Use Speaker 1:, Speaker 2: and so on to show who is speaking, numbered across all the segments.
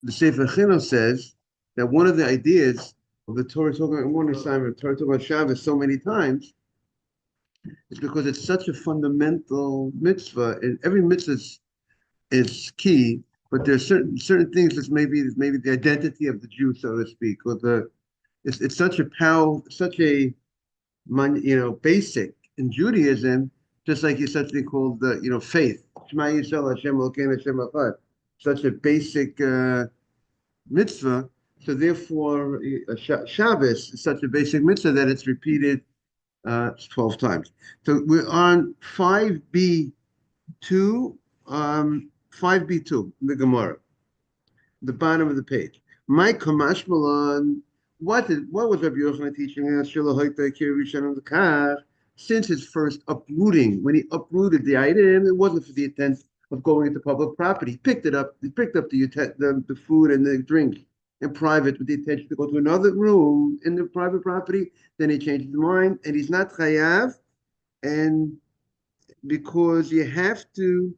Speaker 1: the Sefer Chinuch says that one of the ideas of the Torah talking about one assignment, Torah talking about Shabbos so many times, is because it's such a fundamental mitzvah, and every mitzvah is key. But there's certain things that maybe the identity of the Jew, so to speak, or it's such a power, such a basic in Judaism, just like it's such a thing called faith. Shema Yisrael Hashem Elokeinu Hashem Echad. Such a basic mitzvah. So therefore, Shabbos is such a basic mitzvah that it's repeated 12 times. So we're on 5b2, 5b2 in the Gemara, the bottom of the page. My Kamash Malan. What was Rabbi Yochanan teaching us? Since his first uprooting, when he uprooted the item, it wasn't for the intent of going into public property. He picked it up. He picked up the food and the drink in private with the intention to go to another room in the private property. Then he changed his mind, and he's not chayav, and because you have to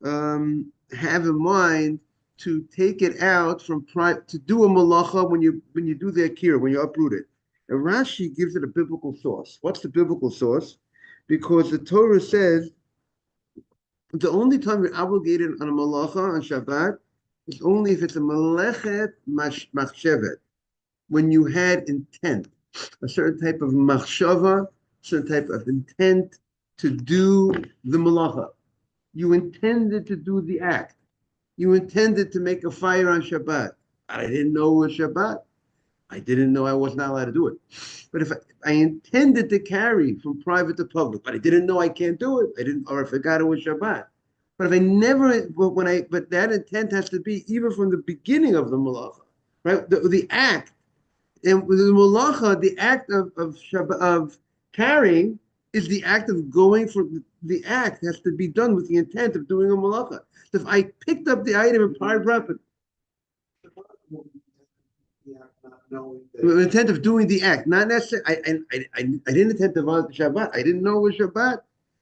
Speaker 1: have in mind to take it out from to do a malacha when you do the akira, when you uproot it. And Rashi gives it a biblical source. What's the biblical source? Because the Torah says the only time you're obligated on a malacha on Shabbat is only if it's a malechet machshevet, when you had intent, a certain type of machshava, certain type of intent to do the malacha. You intended to do the act. You intended to make a fire on Shabbat. I didn't know it was Shabbat. I didn't know I was not allowed to do it. But if I intended to carry from private to public, but I didn't know I can't do it, or I forgot it was Shabbat. But if I never, but that intent has to be even from the beginning of the malacha, right? The act, and with the malacha, the act of Shabbat, of carrying is the act of going for the act has to be done with the intent of doing a malacha. So if I picked up the item in private property, with the intent of doing the act, not necessarily. I didn't intend to violate the Shabbat. I didn't know it was Shabbat,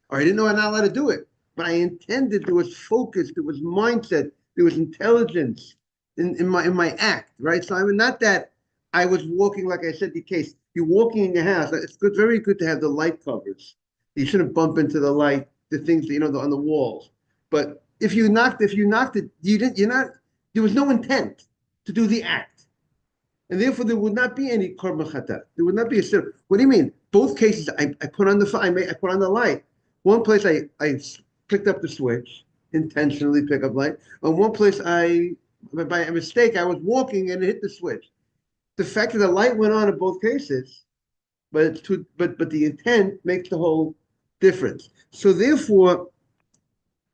Speaker 1: or I didn't know I'm not allowed to do it. But I intended. There was focus. There was mindset. There was intelligence in my act. Right. So I mean, not that I was walking like I said. The case you're walking in your house. It's good, very good to have the light covers. You shouldn't bump into the light, the things that, on the walls. But if you knocked it, you didn't. You're not. There was no intent to do the act, and therefore there would not be any korban chatat. There would not be a sin. What do you mean? Both cases, I put on the fire. I put on the light. One place I picked up the switch, intentionally pick up light. On one place by a mistake, I was walking and it hit the switch. The fact that the light went on in both cases, but the intent makes the whole difference. So therefore,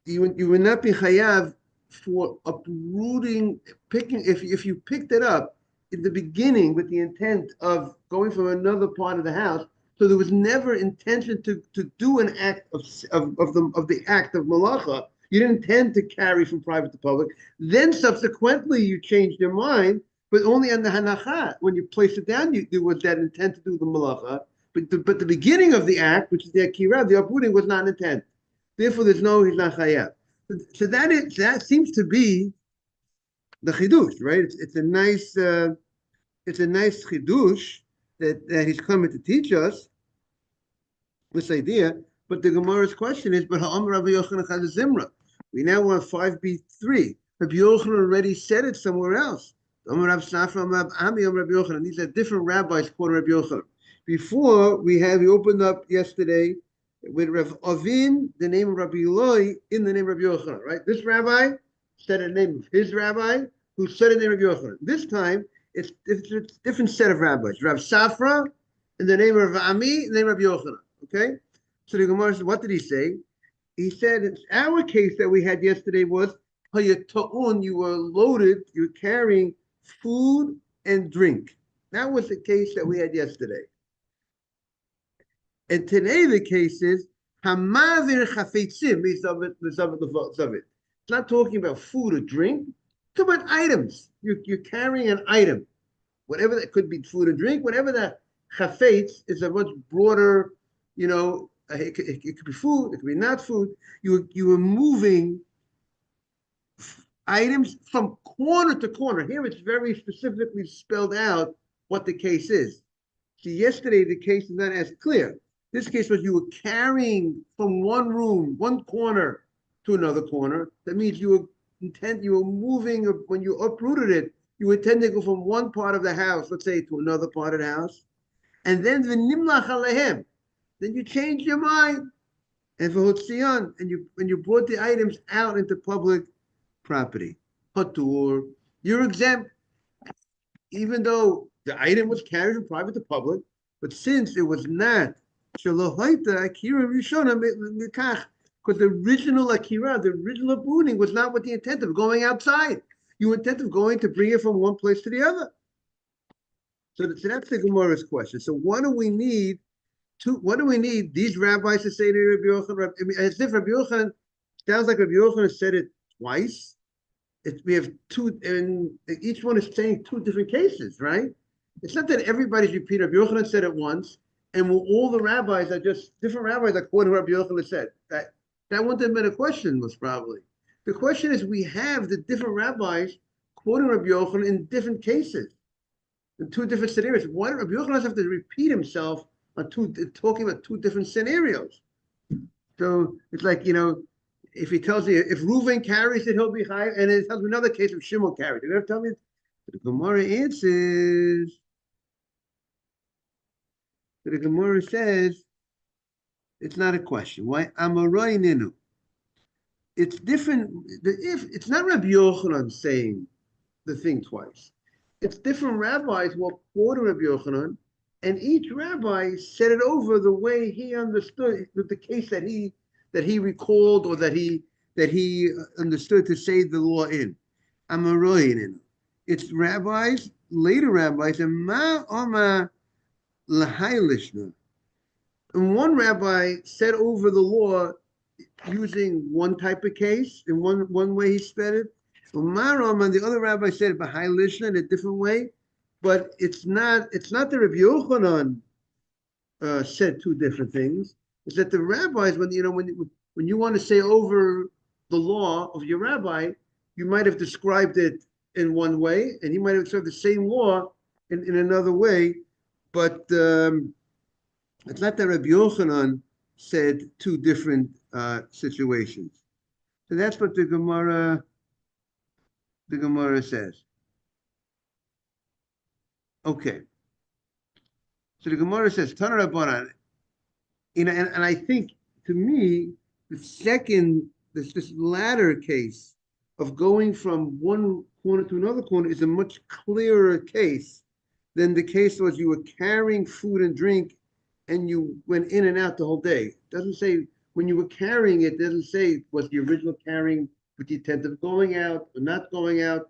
Speaker 1: you would not be chayav for uprooting, picking. If you picked it up in the beginning with the intent of going from another part of the house, so there was never intention to do an act of the act of malacha. You didn't intend to carry from private to public. Then subsequently you changed your mind, but only on the hanacha. When you placed it down, there was that intent to do the malacha. But the beginning of the act, which is the akira, the uprooting, was not an intent. Therefore, he's not chayav. So that seems to be the chidush, right? It's a nice chidush that he's coming to teach us this idea. But the Gemara's question is, but ha'am Rabbi Yochanan chad zimra. We now want 5b3. Rabbi Yochanan already said it somewhere else. These are different rabbis quoting Rabbi Yochanan. Before we opened up yesterday with Rav Avin, the name of Rabbi Eloi, in the name of Rabbi Yochanan, right? This rabbi said the name of his rabbi, who said the name of Rabbi Yochanan. This time, it's a different set of rabbis. Rav Safra, in the name of Rav Ami, in the name of Rabbi Yochanan, okay? So the Gemara says, what did he say? He said, our case that we had yesterday was, you were loaded, you're carrying food and drink. That was the case that we had yesterday. And today the case is hamavir chafetzim. It's not talking about food or drink. It's about items. You're carrying an item, whatever that could be, food or drink. Whatever that chafetz is a much broader. It could be food. It could be not food. You were moving items from corner to corner. Here it's very specifically spelled out what the case is. See, yesterday the case is not as clear. This case was you were carrying from one room, one corner to another corner. That means you were moving when you uprooted it, you intend to go from one part of the house, let's say, to another part of the house. And then the nimlach alehem. Then you change your mind. And for Hotzion, and you brought the items out into public property. Patur, you're exempt, even though the item was carried from private to public, but since it was not Shalohaita Akira Rishona Mikach, because the original Akira, the original booting was not with the intent of going outside. You intent of going to bring it from one place to the other. So that's the Gemara's question. So what do we need these rabbis to say to Rabbi Yochanan? I mean, as if Rabbi Yochanan sounds like Rabbi Yochanan said it twice. We have two, and each one is saying two different cases, right? It's not that everybody's repeating. Rabbi Yochanan said it once, and all the rabbis are just different rabbis according to what Rabbi Yochanan said. That wouldn't have been a question, most probably. The question is, we have the different rabbis quoting Rabbi Yochanan in different cases, in two different scenarios. Why does Rabbi Yochanan have to repeat himself on talking about two different scenarios? So it's like, if he tells you, if Reuven carries it, he'll be high, and it tells me another case of Shimon carried it. You're going to tell me? The Gemara answers. The Gemara says, it's not a question. Why? Amaroi ninu. It's different. If it's not Rabbi Yochanan saying the thing twice, it's different rabbis who are quoting Rabbi Yochanan, and each rabbi said it over the way he understood the case that he recalled, or that he understood to say the law in. Amaroi ninu. It's rabbis, later rabbis, and ma'ama lahailishna. And one rabbi said over the law using one type of case, in one way he said it. Umaram, and the other rabbi said it b'hailishna in a different way. But it's not that Rabbi Yochanan said two different things. It's that the rabbis, when you want to say over the law of your rabbi, you might have described it in one way, and he might have said the same law in another way. But it's not that Rabbi Yochanan said two different situations. So that's what the Gemara says. Okay. So the Gemara says, Tana Rabbanan, and I think, to me, this latter case of going from one corner to another corner is a much clearer case than the case was you were carrying food and drink and you went in and out the whole day. It doesn't say when you were carrying it, doesn't say was the original carrying with the intent of going out or not going out.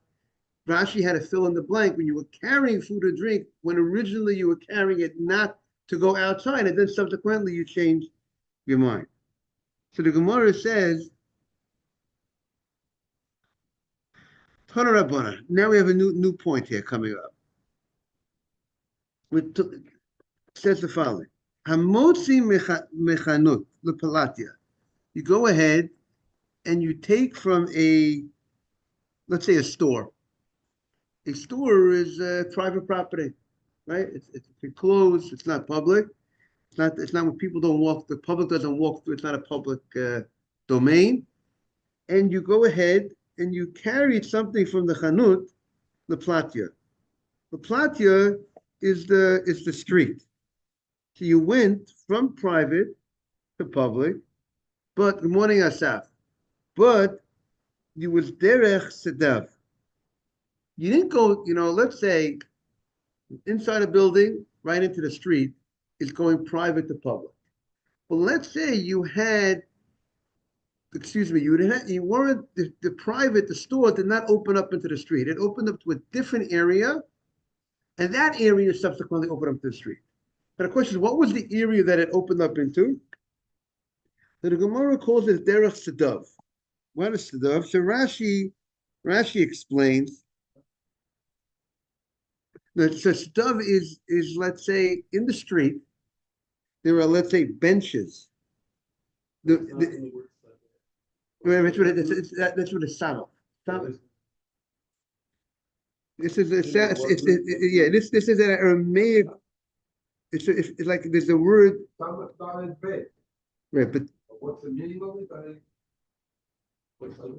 Speaker 1: Rashi had to fill in the blank when you were carrying food or drink, when originally you were carrying it not to go outside, and then subsequently you changed your mind. So the Gemara says, Tana Rabbana. Now we have a new point here coming up. It says the following: Hamotzi mechanut lepalatia. You go ahead and you take from let's say a store. A store is private property, right? It's enclosed. It's not public. It's not when people don't walk. The public doesn't walk through. It's not a public domain. And you go ahead and you carried something from the chanut, the platya. The platya is the street. So you went from private to public, but good morning, Asaf. But you was derech sedav. You didn't go, let's say inside a building, right into the street, is going private to public. But let's say you weren't, the private, the store did not open up into the street. It opened up to a different area, and that area subsequently opened up to the street. But the question is, what was the area that it opened up into? So the Gemara calls it derech sedav. What is sedav? So Rashi explains. So sedav is let's say in the street there are, let's say, benches. That's what a sabach. This is yeah. This is an Aramaic. It's like there's a word. Right, but
Speaker 2: what's the meaning of it?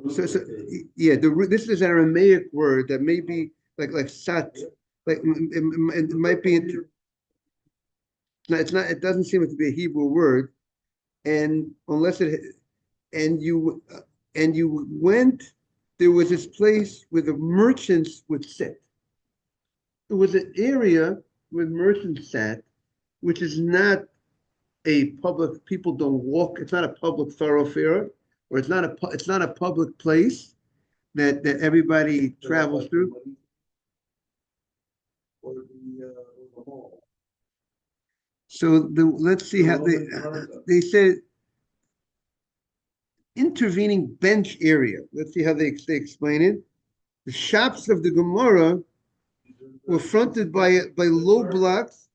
Speaker 1: so yeah, this is an Aramaic word that may be like sat, like it might be. It's not. It doesn't seem to be a Hebrew word, and unless it and you went. There was this place where the merchants would sit. It was an area where merchants sat, which is not a public. People don't walk. It's not a public thoroughfare, or it's not a public place that everybody travels through. So let's see how they said intervening bench area. Let's see how they explain it. The shops of the Gemara were fronted by low blocks.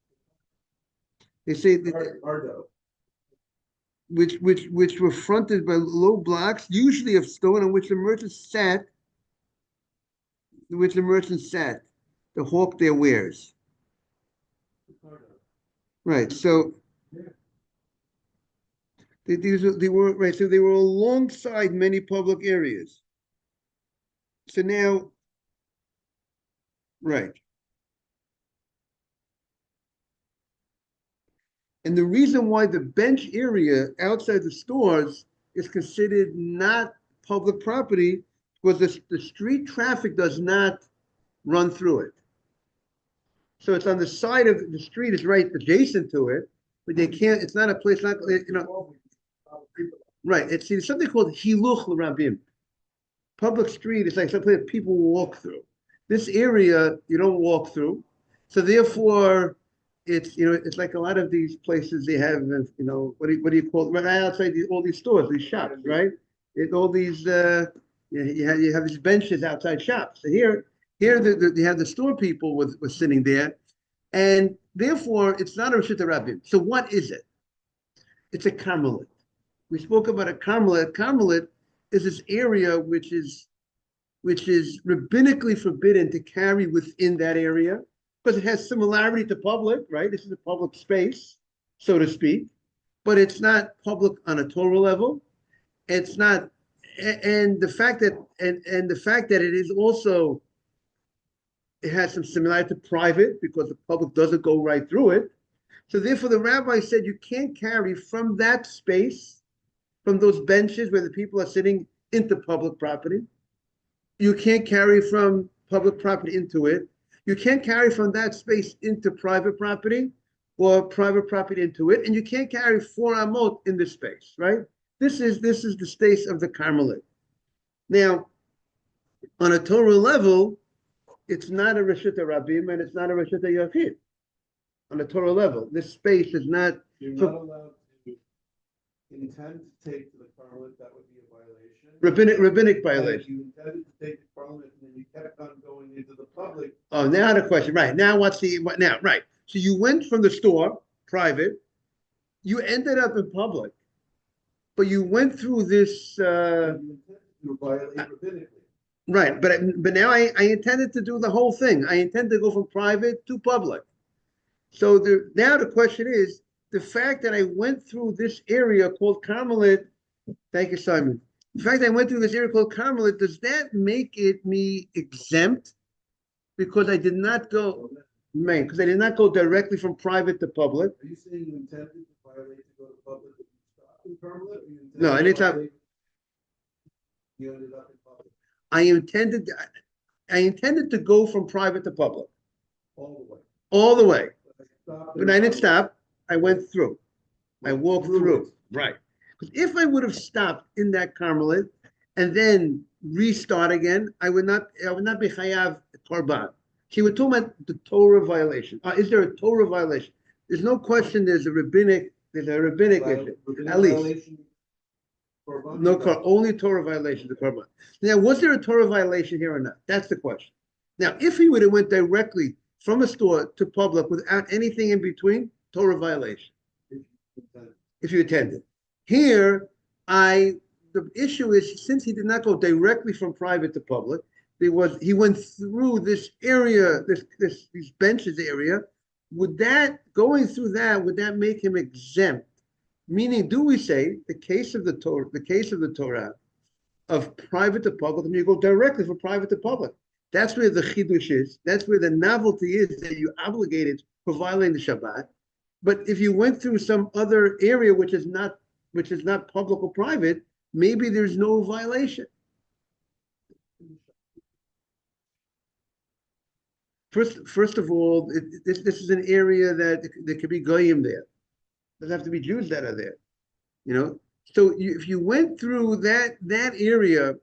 Speaker 1: They say that, which were fronted by low blocks, usually of stone, on which the merchants sat. To hawk their wares. Right. So they were right. So they were alongside many public areas. So now, right. And the reason why the bench area outside the stores is considered not public property was the street traffic does not run through it. So it's on the side of the street, it's right adjacent to it, but they can't, it's not a place, not, right. It's something called Hiluch L'Rabim. Public street is like something that people walk through. This area, you don't walk through. So therefore, it's like a lot of these places they have, what do you call it? Right outside all these stores, these shops, right? All these, you have these benches outside shops. So here you have the store people was sitting there, and therefore it's not a Rishut Rabbim. So what is it? It's a Carmelit. We spoke about a Carmelit. Carmelit is this area which is rabbinically forbidden to carry within that area because it has similarity to public, right? This is a public space, so to speak, but it's not public on a Torah level. It's not, and the fact that it is also, it has some similarity to private because the public doesn't go right through it. So therefore, the rabbi said you can't carry from that space, from those benches where the people are sitting, into public property. You can't carry from public property into it. You can't carry from that space into private property or private property into it. And you can't carry 4 amot in this space, right? This is the space of the Carmelit. Now, on a Torah level, it's not a Reshut Rabim and it's not a Reshut Yachid. On a Torah level, this space is not.
Speaker 2: You're not allowed to intend to take to the Carmelit. That would be a violation.
Speaker 1: Rabbinic violation.
Speaker 2: You intended to take the Carmelit and then you kept on going into the public.
Speaker 1: Oh, now the question, right? Now now? Right. So you went from the store, private, you ended up in public, but you went through this.
Speaker 2: You violate rabbinically.
Speaker 1: Right, but now I intended to do the whole thing. I intend to go from private to public. So now the question is, the fact that I went through this area called Carmelit, thank you, Simon. The fact that I went through this area called Carmelit, does that make it me exempt? Because I did not go, because I did not go directly from private to public.
Speaker 2: Are you saying you intended to violate to go to public and stop in Carmelit?
Speaker 1: No, anytime.
Speaker 2: You ended up in public.
Speaker 1: I intended to go from private to public.
Speaker 2: All the way.
Speaker 1: All the way.
Speaker 2: But
Speaker 1: I didn't stop. I went through. I walked through. Right. Because if I would have stopped in that Carmelit and then restart again, I would not be chayav korban. See, we're talking about the Torah violation. Is there a Torah violation? There's no question. There's a rabbinic issue. At least. No, only Torah violation, the korban. Now, was there a Torah violation here or not? That's the question. Now, if he would have went directly from a store to public without anything in between, Torah violation. If you attended. Here, the the issue is, since he did not go directly from private to public, he went through this area, these benches area. Would that going through that would that make him exempt? Meaning, do we say the case of the Torah of private to public, and you go directly from private to public? That's where the chidush is. That's where the novelty is that you're obligated for violating the Shabbat. But if you went through some other area which is not public or private, maybe there's no violation. First of all, this is an area that there could be goyim there. Doesn't have to be Jews that are there, you know. So if you went through that area,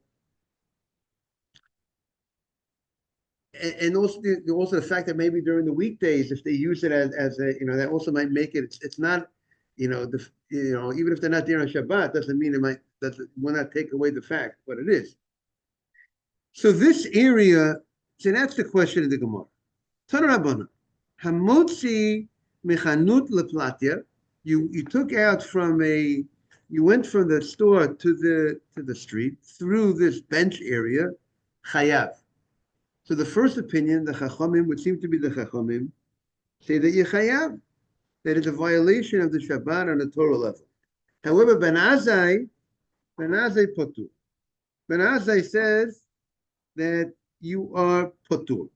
Speaker 1: and also the fact that maybe during the weekdays, if they use it as a, you know, that also might make it. It's not, you know, even if they're not there on Shabbat, doesn't mean will not take away the fact, but it is. So this area, so that's the question of the Gemara. Tanarabana, Hamotzi mechanut leplatya. You took out you went from the store to the street through this bench area, chayav. So the first opinion, the Chachamim, would seem to be the Chachamim, say that you chayav, that it's a violation of the Shabbat on the Torah level. However, Ben Azai potur. Ben Azai says that you are potur.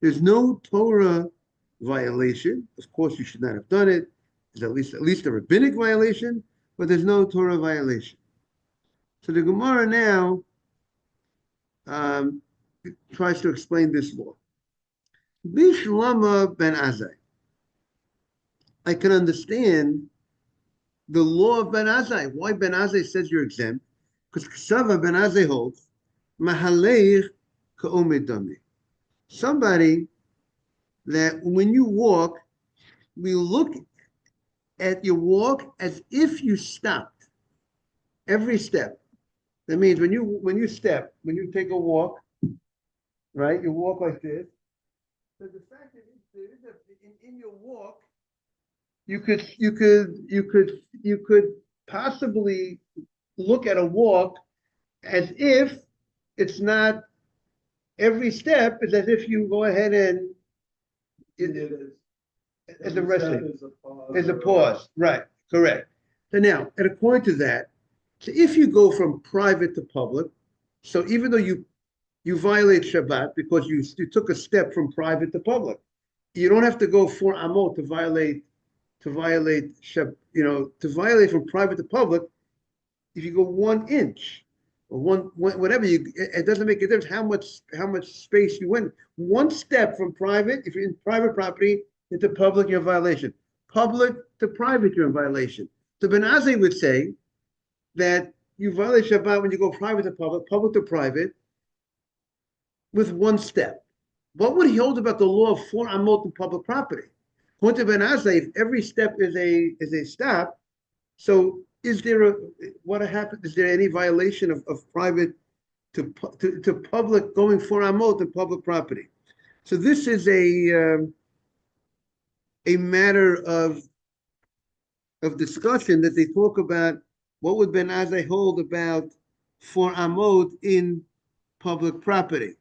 Speaker 1: There's no Torah violation. Of course, you should not have done it. There's at least a rabbinic violation, but there's no Torah violation. So the Gemara now tries to explain this law. Bishlama ben Azai. I can understand the law of Ben Azai. Why Ben Azai says you're exempt? Because Ksava Ben Azai holds Mahaleich ka'omedami. Somebody that when you walk, we look at your walk as if you stopped every step. That means when you take a walk, right? You walk like this. So the fact that in your walk, you could possibly look at a walk as if it's not every step is as if you go ahead and as a resting, as a pause, right? Correct. So now, and according to that, so if you go from private to public, so even though you violate Shabbat because you took a step from private to public, you don't have to go 4 amot to violate to violate from private to public. If you go 1 inch or whatever, it doesn't make a difference how much space you went. 1 step from private, if you're in private property, into public, you're in violation. Public to private, you're in violation. So Ben Azai would say that you violate Shabbat when you go private to public to private, with 1 step. What would he hold about the law of 4 amot in public property? According to Ben Azai, if every step is a stop, so is there what happened? Is there any violation of private to public going 4 amot in public property? So this is a matter of discussion that they talk about. What would Ben Azai hold about 4 amot in public property?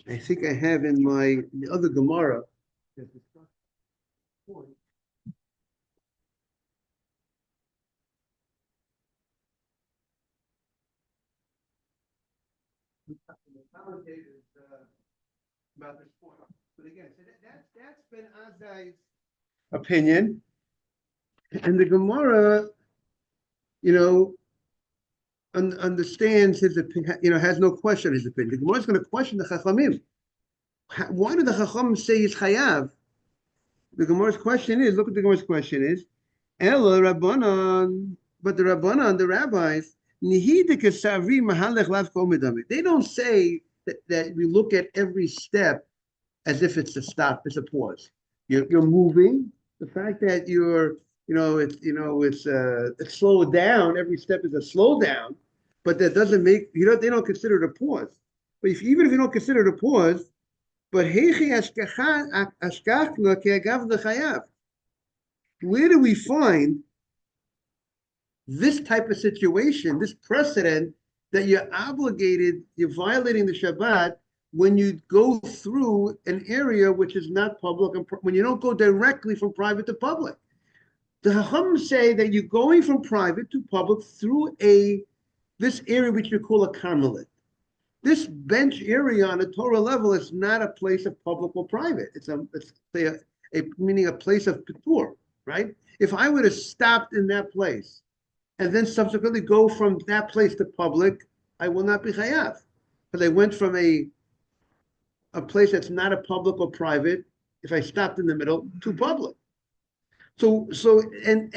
Speaker 1: I think I have in the other Gemara. About this point, but again, so that's Ben Azai's opinion, and the Gemara, understands his opinion. Has no question his opinion. The Gemara is going to question the Chachamim. Why do the Chachamim say he's chayav? The Gemara's question is, look at the Gemara's question is, Ela Rabbanan, but the Rabbanan, the rabbis, they don't say that we look at every step as if it's a stop, it's a pause. You're moving. The fact that it's slowed down. Every step is a slow down, but that doesn't make they don't consider it a pause. But even if you don't consider it a pause, but Where do we find this type of situation, this precedent that you're obligated, you're violating the Shabbat when you go through an area which is not public, and when you don't go directly from private to public? The Chacham say that you're going from private to public through this area which you call a Carmelit. This bench area on a Torah level is not a place of public or private. It's meaning a place of Petur, right? If I would have stopped in that place and then subsequently go from that place to public, I will not be chayav. Because I went from a place that's not a public or private, if I stopped in the middle, to public. And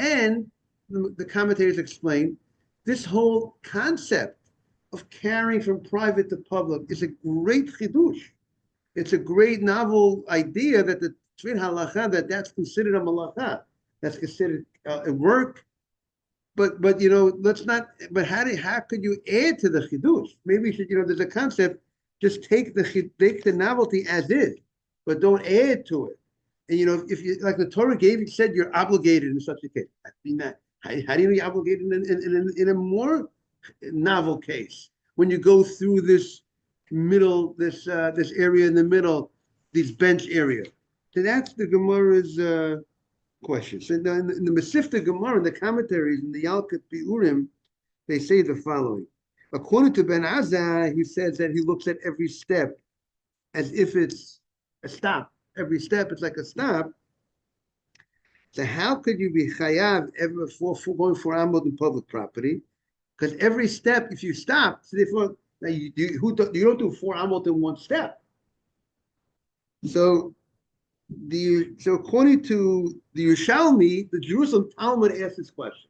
Speaker 1: the commentators explain this whole concept of carrying from private to public is a great chidush. It's a great novel idea that the Tzvin halacha that's considered a malacha, that's considered a work. But let's not. But how could you add to the chidush? Maybe you should. There's a concept. Just take the novelty as is, but don't add to it. And if you like the Torah said you're obligated in such a case. I mean that. How do you be obligated in a more novel case when you go through this middle, this area in the middle, this bench area? So that's the Gemara's question. So in the Masifta Gemara, in the commentaries, in the Yalkut Biurim, they say the following. According to Ben Azai, he says that he looks at every step as if it's a stop. Every step is like a stop. So how could you be chayav ever for going for amod in public property? Because every step, if you stop, so therefore now you don't do 4 amot in one step. So according to the Yerushalmi, the Jerusalem Talmud asks this question,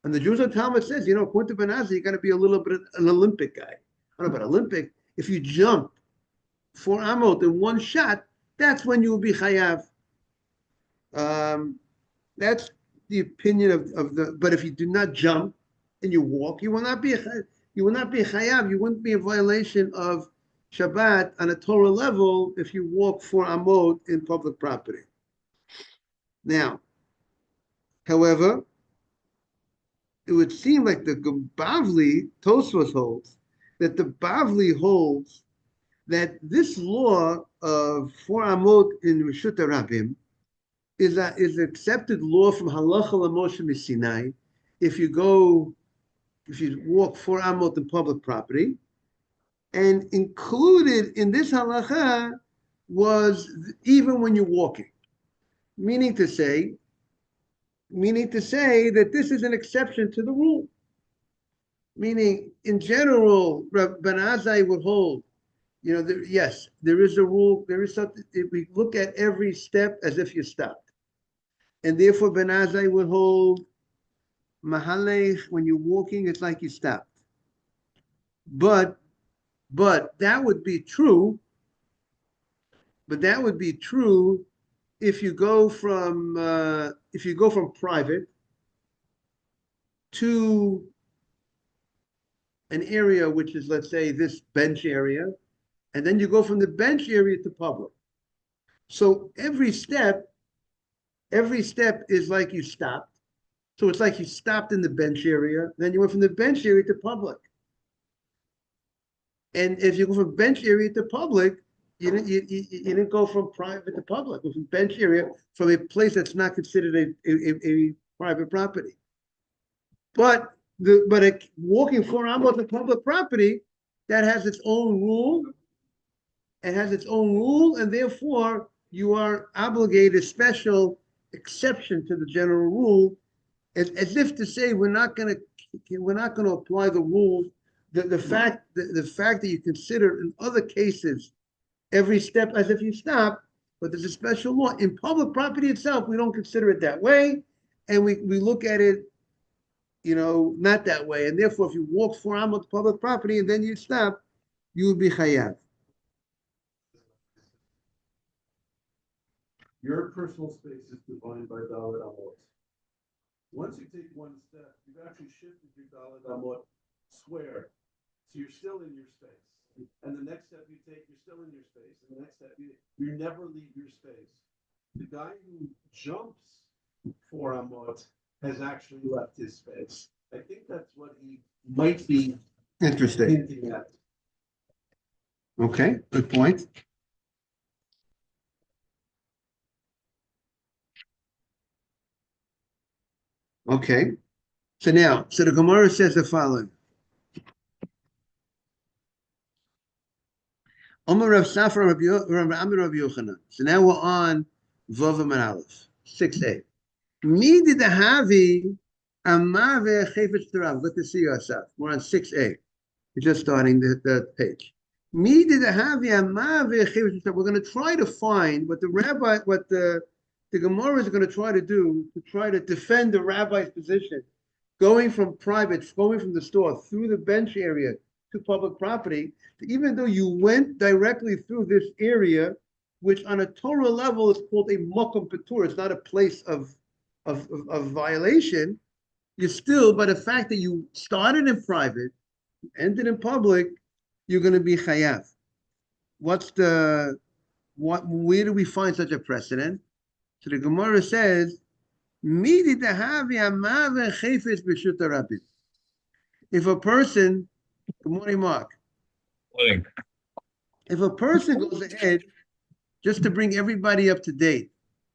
Speaker 1: and the Jerusalem Talmud says, according to Ben Azai, you got to be a little bit an Olympic guy. I don't know about Olympic. If you jump 4 amot in one shot, that's when you will be chayav. That's the opinion of the. But if you do not jump and you walk, you will not be a chayav. You wouldn't be in violation of Shabbat on a Torah level if you walk 4 amot in public property. Now, however, it would seem like the Bavli Tosfos holds that the Bavli holds that this law of 4 amot in Reshut Rabim is accepted law from Halacha LaMoshe Misinai. If you walk 4 amot in public property, and included in this halacha was even when you're walking, meaning to say that this is an exception to the rule. Meaning, in general, Ben Azai would hold, yes, there is a rule. There is something. If we look at every step as if you stopped, and therefore Ben Azai would hold, Mahalech, when you're walking, it's like you stopped. But that would be true. But that would be true if you go from private to an area which is, let's say, this bench area, and then you go from the bench area to public. So every step is like you stopped. So it's like you stopped in the bench area, then you went from the bench area to public. And if you go from bench area to public, you didn't go from private to public. It was from bench area, from a place that's not considered a private property. But walking 4 amot to public property, that has its own rule. It has its own rule, and therefore you are obligated a special exception to the general rule, as if to say we're not going to apply the rules. The fact that you consider in other cases every step as if you stop, but there's a special law in public property itself. We don't consider it that way, and we look at it, not that way. And therefore, if you walk 4 amot to public property and then you stop, you will be chayav.
Speaker 2: Your personal space is defined by Dalet Amot. Once you take one step, you've actually shifted your Dalet Amot square. So you're still in your space. And the next step you take, you're still in your space. And the next step, you never leave your space. The guy who jumps 4 amot has actually left his space. I think that's what he might be
Speaker 1: Interesting.
Speaker 2: hinting at.
Speaker 1: Okay, good point. Okay. So the Gemara says the following. Omer Rav Safra Rav Amir Rav Yochanan. So now we're on Vav and Aleph, 6a. Mi did the Havi Amave Chayfetz Tarav. Good to see you, Asaf. We're on 6a. We're just starting the page. Mi did the Havi Amave Chayfetz Tarav. We're going to try to find what the Gemara is going to try to do to try to defend the rabbi's position, going from the store through the bench area to public property, even though you went directly through this area, which on a Torah level is called a makom patur, it's not a place of violation, you still, by the fact that you started in private, ended in public, you're going to be chayav. Where do we find such a precedent? So the Gemara says, if a person, good morning, Mark.
Speaker 3: Morning.
Speaker 1: If a person goes ahead, just to bring everybody up to date,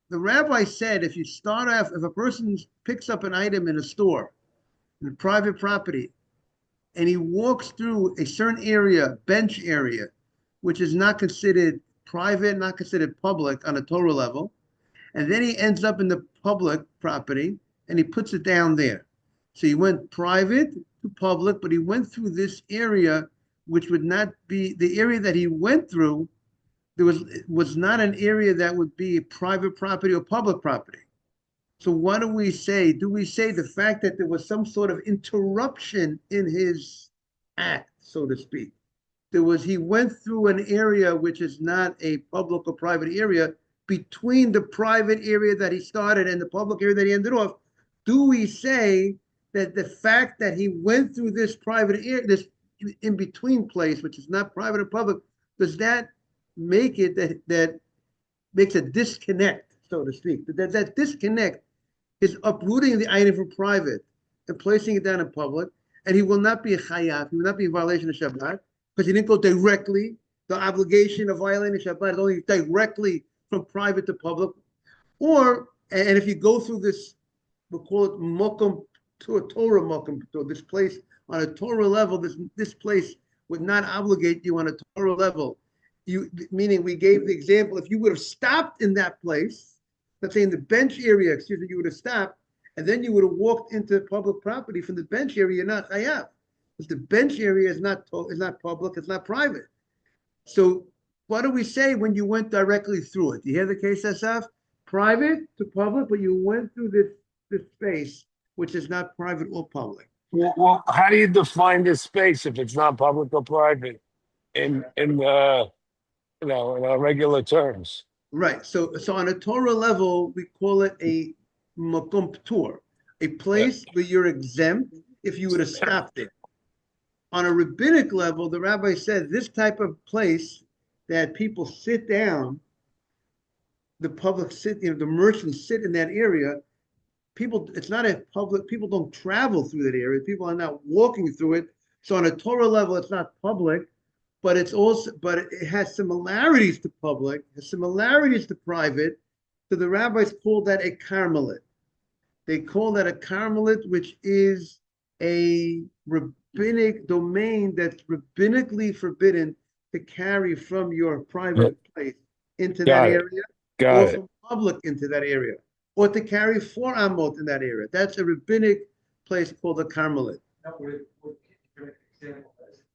Speaker 1: the rabbi said if a person picks up an item in a store, in private property, and he walks through a certain area, bench area, which is not considered private, not considered public on a Torah level, and then he ends up in the public property and he puts it down there. So he went private to public, but he went through this area, which would not be the area that he went through. Was not an area that would be private property or public property. So what do we say? Do we say the fact that there was some sort of interruption in his act, so to speak? He went through an area which is not a public or private area between the private area that he started and the public area that he ended off. Do we say that the fact that he went through this private area, this in-between place, which is not private or public, does that make it that makes a disconnect, so to speak? That disconnect is uprooting the item from private and placing it down in public, and he will not be a chayav, he will not be in violation of Shabbat, because he didn't go directly. The obligation of violating Shabbat is only directly from private to public. And if you go through this, we'll call it mokum to a Torah mokum, to this place on a Torah level, this place would not obligate you on a Torah level. Meaning we gave the example, if you would have stopped in that place, let's say in the bench area, you would have stopped, and then you would have walked into public property from the bench area, you're not chayav. Because the bench area is not public, it's not private. So what do we say when you went directly through it? Do you hear the case, Asaf? Private to public, but you went through this space, which is not private or public.
Speaker 3: Well, how do you define this space if it's not public or private in our regular terms?
Speaker 1: Right. So on a Torah level, we call it a makom ptur, a place where you're exempt if you would have stopped there. On a rabbinic level, the rabbi said this type of place that people sit down, the public sit, the merchants sit in that area. It's not a public, people don't travel through that area. People are not walking through it. So on a Torah level, it's not public, but it has similarities to public, has similarities to private. So the rabbis call that a carmelit. They call that a carmelit, which is a rabbinic domain that's rabbinically forbidden to carry from your private place into that area, or from public into that area, or to carry 4 amot in that area. That's a rabbinic place called a carmelit.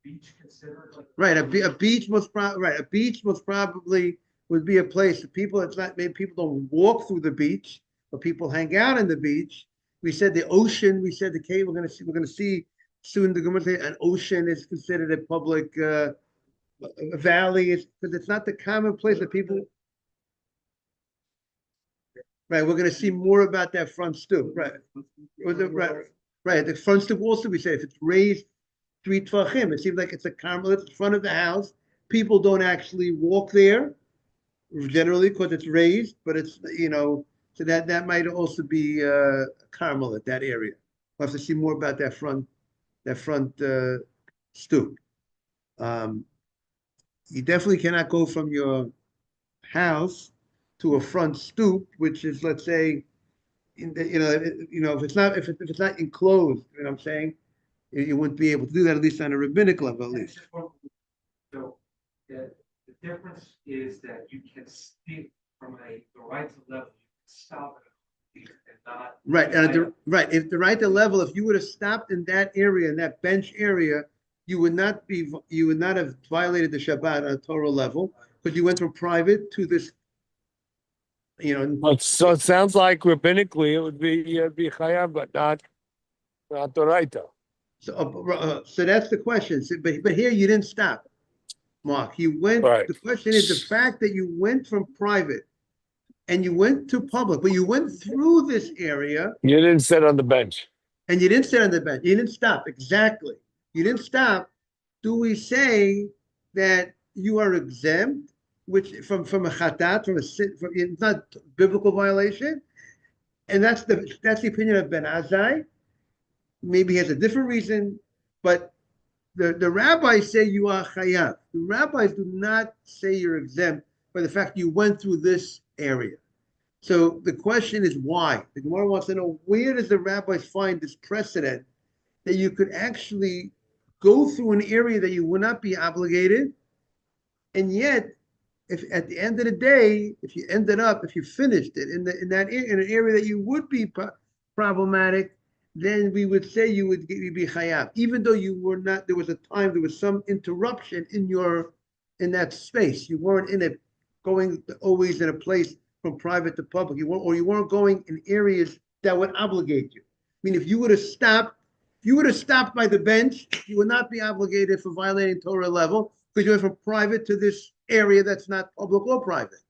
Speaker 4: Beach considered like
Speaker 1: right? A beach most probably would be a place that people don't walk through the beach, but people hang out in the beach. We said the ocean. We said the cave. We're going to see soon. The Gemara say an ocean is considered a public valley. Because it's not the common place that people. Right. We're going to see more about that front stoop. Right. Right. The front stoop also we say if it's raised 3 tvachim, it seems like it's a carmelit in front of the house. People don't actually walk there generally because it's raised, but it's So that might also be Carmel at that area. We'll have to see more about that front stoop. You definitely cannot go from your house to a front stoop, which is, let's say, if it's not enclosed, you know what I'm saying, you wouldn't be able to do that, at least on a rabbinic level, at least.
Speaker 4: So the difference is that you can speak from the right to level, you can stop it and not.
Speaker 1: Right, right. If the right to level, if you would have stopped in that area, in that bench area, you would not have violated the Shabbat on a Torah level, because you went from private to this,
Speaker 3: So it sounds like rabbinically it would be chayav, but not doraita.
Speaker 1: So that's the question. So, but here you didn't stop, Mark. You went.
Speaker 3: Right.
Speaker 1: The question is the fact that you went from private and you went to public, but you went through this area.
Speaker 3: You didn't sit on the bench.
Speaker 1: And you didn't sit on the bench. You didn't stop. Exactly. You didn't stop. Do we say that you are exempt, which from a chatat, it's not biblical violation? And that's the opinion of Ben Azai. Maybe he has a different reason, but the rabbis say you are chayav. The rabbis do not say you're exempt by the fact you went through this area. So the question is why? The Gemara wants to know, where does the rabbis find this precedent that you could actually go through an area that you would not be obligated, and yet, if at the end of the day, if you finished it in an area that you would be problematic, then we would say you'd be chayav, even though you were not. There was a time, there was some interruption in that space. You weren't in it, going always in a place from private to public. You weren't going in areas that would obligate you. I mean, if you would have stopped by the bench, you would not be obligated for violating Torah level, because you went from private to this area that's not public or private.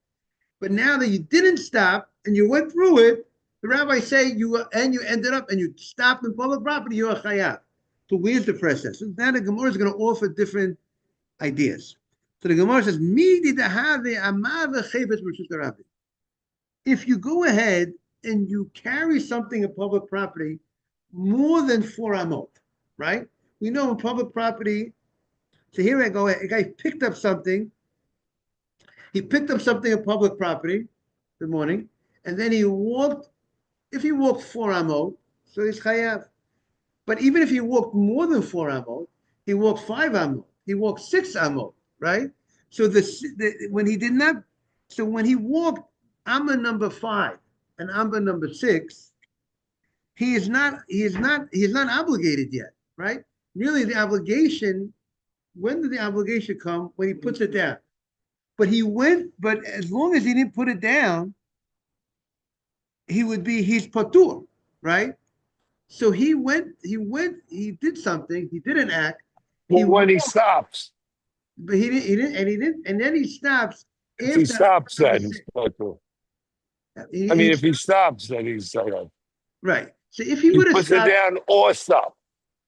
Speaker 1: But now that you didn't stop and you went through it, the rabbis say you ended up and you stopped in public property, you're a chayav. So where's the precedent? So now the Gemara is going to offer different ideas. So the Gemara says, if you go ahead and you carry something in public property more than 4 amot, right? We know in public property, so here I go, a guy picked up something. He picked up something in public property, good morning, and then if he walked 4 amot, so he's chayav. But even if he walked more than 4 amot, he walked 5 amot, he walked 6 amot, right? So when he walked Amma number 5 and Amma number 6, he is not obligated yet, right? Really, the obligation, when did the obligation come? When he puts it down. But as long as he didn't put it down, he's patur, right? So he did something, he did an act.
Speaker 3: Well, when he stops.
Speaker 1: But he didn't, and then he stops.
Speaker 3: If he stops, then he's patur. If he stops, then he's
Speaker 1: right. So if he would have
Speaker 3: puts it down or stop.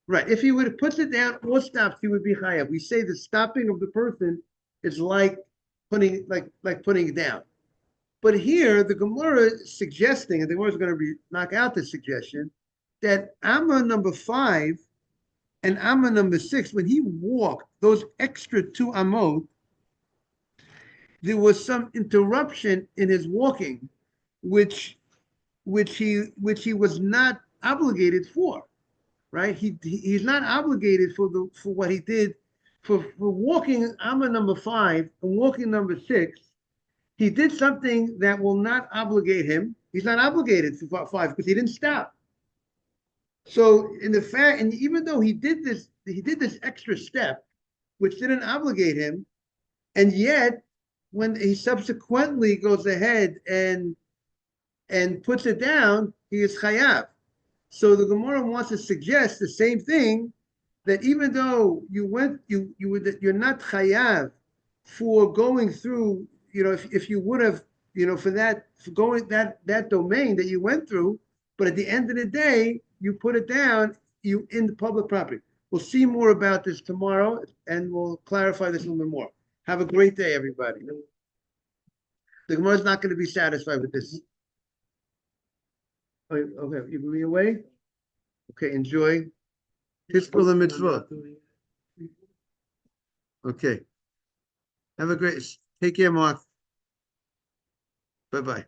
Speaker 1: Right. If he would have put it down or stopped, he would be chayav. We say the stopping of the person is like putting it down. But here the Gemara is suggesting, and the Gemara is going to knock out the suggestion, that Amma number 5 and Amma number 6, when he walked those extra 2 amot, there was some interruption in his walking, which he was not obligated for, right? He's not obligated for what he did for walking Amma number 5 and walking number 6. He did something that will not obligate him. He's not obligated for 5 because he didn't stop. So and even though he did this extra step, which didn't obligate him, and yet when he subsequently goes ahead and puts it down, he is chayav. So the Gemara wants to suggest the same thing, that even though you're not chayav for going through, if you would have, for going that domain that you went through, but at the end of the day, you put it down, you in the public property. We'll see more about this tomorrow, and we'll clarify this a little bit more. Have a great day, everybody. The Gemara is not going to be satisfied with this. Oh, okay, you gonna be away? Okay, enjoy. Tiskel the mitzvah. Okay. Have a great, take care, Mark. Bye-bye.